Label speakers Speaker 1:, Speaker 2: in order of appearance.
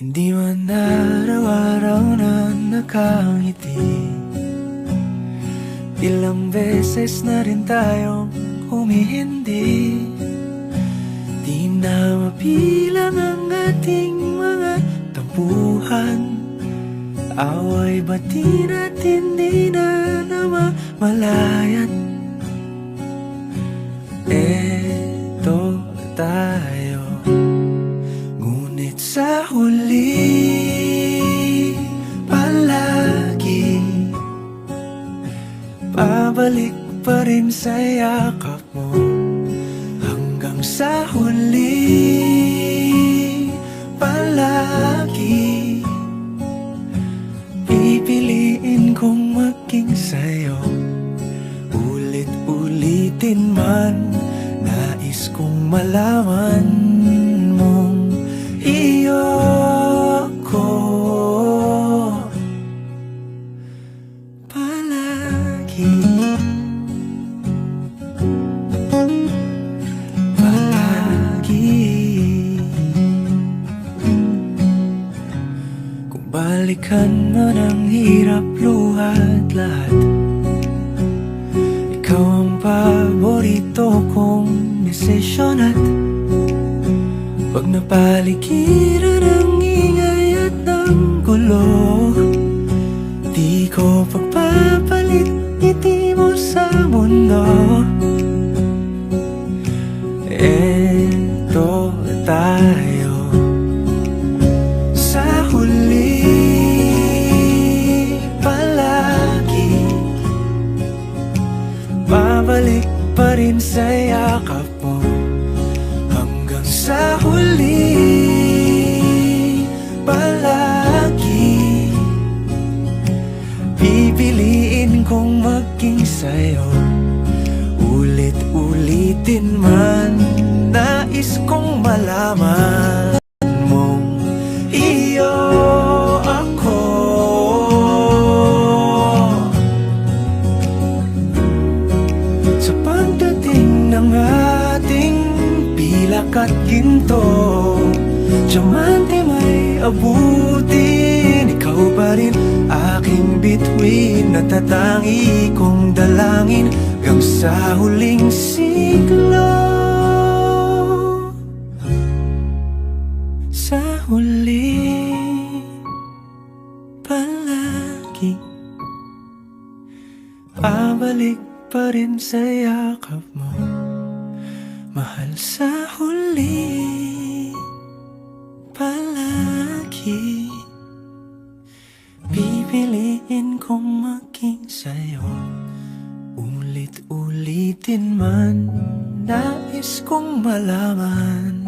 Speaker 1: Hindi man araw-araw na nakangiti. Ilang beses na rin tayong humihindi. Di na mapilang ang ating mga tampuhan. Away bati natin di na namamalayan. Eto tayo, ngunit sa huli palagi pabalik pa rin sa yakap mo. Hanggang sa huli palagi pipiliin kong maging sa'yo. Ulit-ulitin man, nais kong malaman mong iyo ko palagi. Kung balikan man ang hirap, luhat lahat, ikaw ang paborito kong desisyon. At pag napaligiran ang ingay at ng gulo, di ko pagpapalit ngiti mo sa mundo. Eto tayo, sa huli palagi babalik pa rin sa yakap mo. Hanggang sa huli palagi pipiliin kong maging sa'yo. Ulit-ulitin man, nais kong malaman mong iyo ako. Sa pagdating ng ating pilak at ginto, diamante may abutin, ikaw pa rin aking bituin. Natatangi kong dalangin hanggang sa huling siglo. Sa huli palagi pabalik pa rin sa yakap mo, mahal. Sa huli palagi pipiliin kong maging sa'yo. Ulit-ulitin man, nais kong malaman